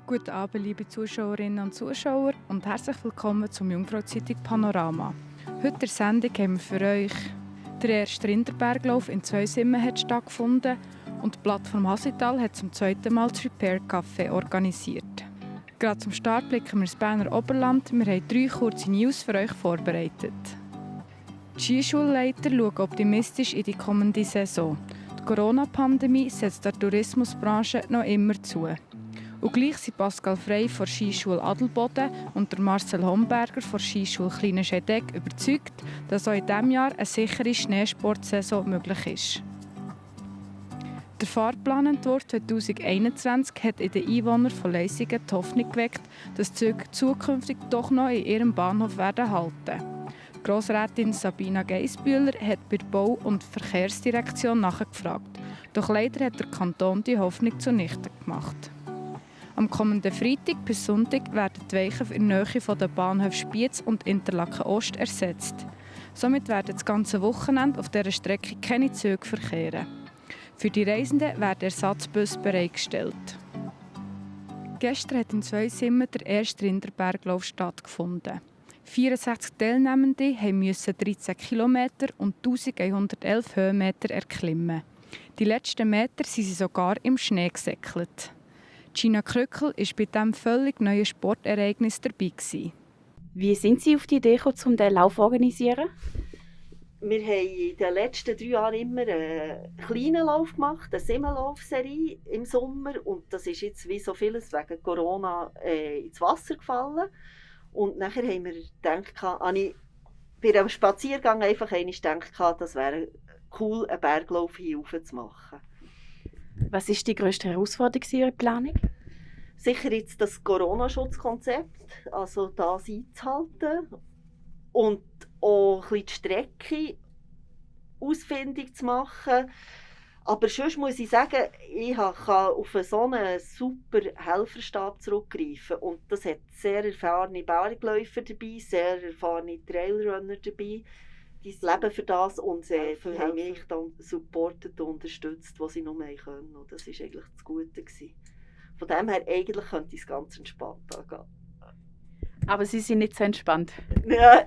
Guten Abend, liebe Zuschauerinnen und Zuschauer, und herzlich willkommen zum Jungfrau-Zeitung Panorama. Heute in der Sendung haben wir für euch der erste Rinderberglauf in Zweisimmen hat stattgefunden und die Plattform Hasital hat zum zweiten Mal das Repair Café organisiert. Gerade zum Start blicken wir ins Berner Oberland. Wir haben 3 kurze News für euch vorbereitet. Die Skischulleiter schauen optimistisch in die kommende Saison. Die Corona-Pandemie setzt der Tourismusbranche noch immer zu. Und gleich sind Pascal Frey von der Skischule Adelboden und der Marcel Homberger von der Skischule Kleine Scheidegg überzeugt, dass auch in diesem Jahr eine sichere Schneesportsaison möglich ist. Der Fahrplanentwurf 2021 hat in den Einwohnern von Leissigen die Hoffnung geweckt, dass die Züge zukünftig doch noch in ihrem Bahnhof werden halten. Grossrätin Sabina Geissbühler hat bei der Bau- und Verkehrsdirektion nachgefragt. Doch leider hat der Kanton die Hoffnung zunichte gemacht. Am kommenden Freitag bis Sonntag werden die Weichen in der Nähe der Bahnhöfe Spiez und Interlaken Ost ersetzt. Somit werden das ganze Wochenende auf dieser Strecke keine Züge verkehren. Für die Reisenden werden Ersatzbusse bereitgestellt. Gestern hat in Zweisimmen der erste Rinderberglauf stattgefunden. 64 Teilnehmende mussten 13 Kilometer und 1111 Höhenmeter erklimmen. Die letzten Meter sind sie sogar im Schnee gesäckelt. Gina Krückel war bei diesem völlig neuen Sportereignis dabei. Wie sind Sie auf die Idee gekommen, um diesen Lauf zu organisieren? Wir haben in den letzten 3 Jahren immer einen kleinen Lauf gemacht, eine Simmenlaufserie im Sommer. Und das ist jetzt wie so vieles wegen Corona ins Wasser gefallen. Und nachher haben wir gedacht, bei einem Spaziergang einfach gedacht, das wäre cool, einen Berglauf hier rauf zu machen. Was war die grösste Herausforderung in Ihrer Planung? Sicher jetzt das Corona-Schutzkonzept, also das einzuhalten und auch ein bisschen die Strecke ausfindig zu machen. Aber sonst muss ich sagen, ich kann auf so einen super Helferstab zurückgreifen. Und das hat sehr erfahrene Bergläufer dabei, sehr erfahrene Trailrunner dabei. Die leben für das und haben mich dann supportet und unterstützt, was sie noch mehr können. Und das war eigentlich das Gute. Von dem her eigentlich könnte es ganz entspannt angehen. Aber Sie sind nicht so entspannt? Ja,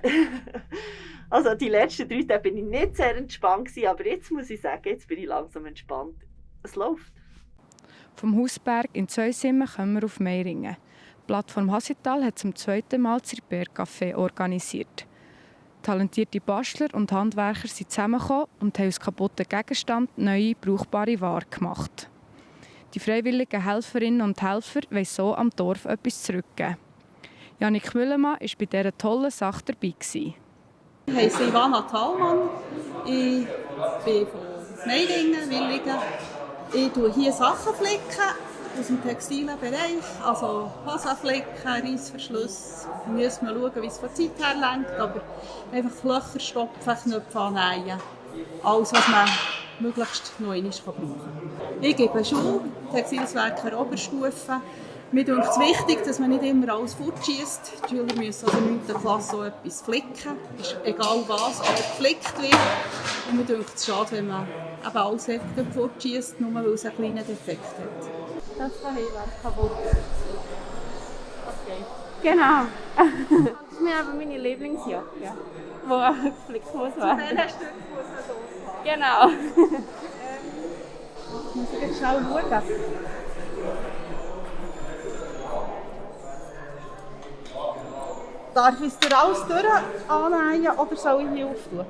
also die letzten 3 Tage bin ich nicht sehr entspannt gewesen, aber jetzt muss ich sagen, jetzt bin ich langsam entspannt. Es läuft. Vom Hausberg in Zweisimmen kommen wir auf Meiringen. Die Plattform Hasital hat zum zweiten Mal das Repair Café organisiert. Talentierte Bastler und Handwerker sind zusammengekommen und haben aus kaputten Gegenständen neue, brauchbare Ware gemacht. Die freiwilligen Helferinnen und Helfer wollen so am Dorf etwas zurückgeben. Janik Müllemann war bei dieser tollen Sache dabei. Ich heiße Ivana Thalmann. Ich bin von Meiringen, Willingen. Ich flicke hier Sachen aus dem textilen Bereich, also Hosenflicken, Reissverschlüsse. Da muss man schauen, wie es von der Zeit her lenkt, aber einfach Löcher stopfen, Knöpfe annähen. Alles, was man möglichst noch einmal brauchen kann. Ich gebe Schule, Textilwerker Oberstufe. Mir ist es wichtig, dass man nicht immer alles fortschiesst. Die Schüler müssen also in der 9. Klasse so etwas flicken. Ist egal was, aber geflickt wird. Und mir ist es schade, wenn man eben alles fortschiesst, nur weil es einen kleinen Defekt hat. Das hier wäre kaputt. Okay. Genau. Das ist mir aber meine Lieblingsjacke, die geflickt muss werden. Welches Stück muss man so? Genau. Muss ich jetzt schnell schauen? Darf ich es dir alles durch annähen oder soll ich hier auftun?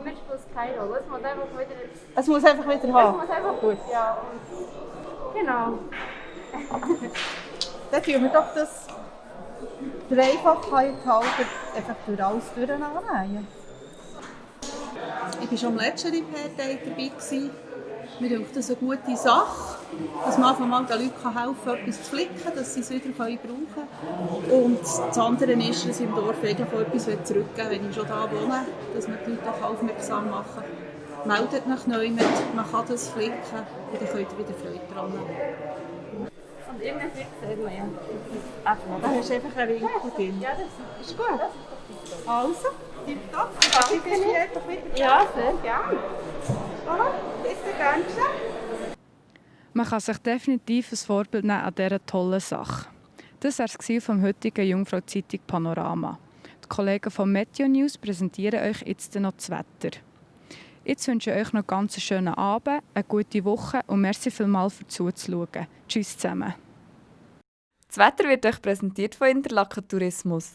Mir spielt es keine Rolle. Es muss einfach wieder... Es muss einfach wieder haben? Es muss einfach gut. Ja, und genau. Dann tun wir doch das Dreifachhalter einfach durch alles durch annähen. Ich war schon am letzten Repair-Tag dabei. Mir denkt, das ist eine gute Sache, dass man einfach mal den Leuten helfen kann, etwas zu flicken, dass sie es wieder brauchen können. Und das andere ist, dass ich im Dorf eigentlich auch etwas zurückgeben will, wenn ich schon da wohne, dass man die Leute auch aufmerksam machen. Meldet nach Neumann, man kann das flicken und dann könnt ihr wieder Freude dran haben. Und irgendein Flick sieht man ja. Da hast du einfach einen Winkel drin. Ja, das ist gut. Also, tipptopp. Ich bin hier doch wieder. Ja, sehr gerne. Voilà, bis dann. Man kann sich definitiv ein Vorbild nehmen an dieser tollen Sache. Das war es vom heutigen Jungfrau-Zeitung Panorama. Die Kollegen von Meteo News präsentieren euch jetzt noch das Wetter. Jetzt wünsche ich euch noch ganz einen schönen Abend, eine gute Woche und merci vielmals für zuzuschauen. Tschüss zusammen. Das Wetter wird euch präsentiert von Interlaken Tourismus.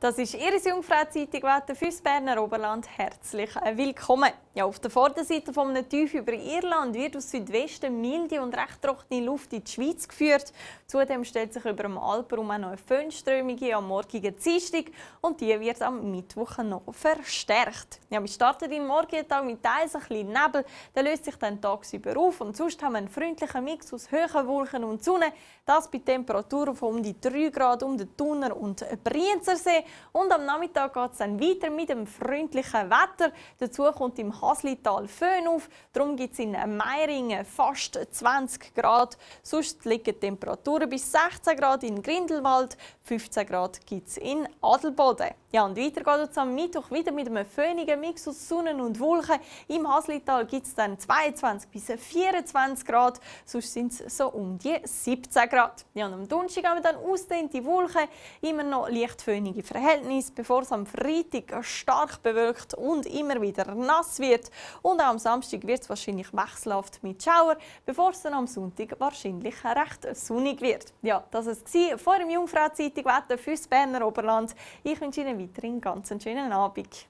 Das ist Ihre Jungfrau-Zeitung Wetter für das Berner Oberland. Herzlich willkommen. Ja, auf der Vorderseite von einem Tief über Irland wird aus Südwesten milde und recht trockene Luft in die Schweiz geführt. Zudem stellt sich über dem Alpenraum auch noch eine Föhnströmung am morgigen Dienstag und die wird am Mittwoch noch verstärkt. Ja, wir starten den Morgentag mit teils ein bisschen Nebel, der löst sich dann tagsüber auf und sonst haben wir einen freundlichen Mix aus hohen Wolken und Sonne. Das bei Temperaturen von um die 3 Grad um den Thuner und Brienzersee. Und am Nachmittag geht es dann weiter mit dem freundlichen Wetter. Dazu kommt im Haslital Föhn auf. Darum gibt es in Meiringen fast 20 Grad. Sonst liegen die Temperaturen bis 16 Grad in Grindelwald, 15 Grad gibt es in Adelboden. Ja, und weiter geht es am Mittwoch wieder mit einem föhnigen Mix aus Sonne und Wolken. Im Haslital gibt es dann 22 bis 24 Grad. Sonst sind es so um die 17 Grad. Ja, und am Donnerstag haben wir dann ausgedehnte Wolken, immer noch leicht föhnige Verhältnisse, bevor es am Freitag stark bewölkt und immer wieder nass wird. Und auch am Samstag wird es wahrscheinlich wechselhaft mit Schauer, bevor es dann am Sonntag wahrscheinlich recht sonnig wird. Ja, das war es vor dem Jungfrau-Zeitung Wetter für das Berner Oberland. Ich wünsche Ihnen weiterhin ganz einen schönen Abend.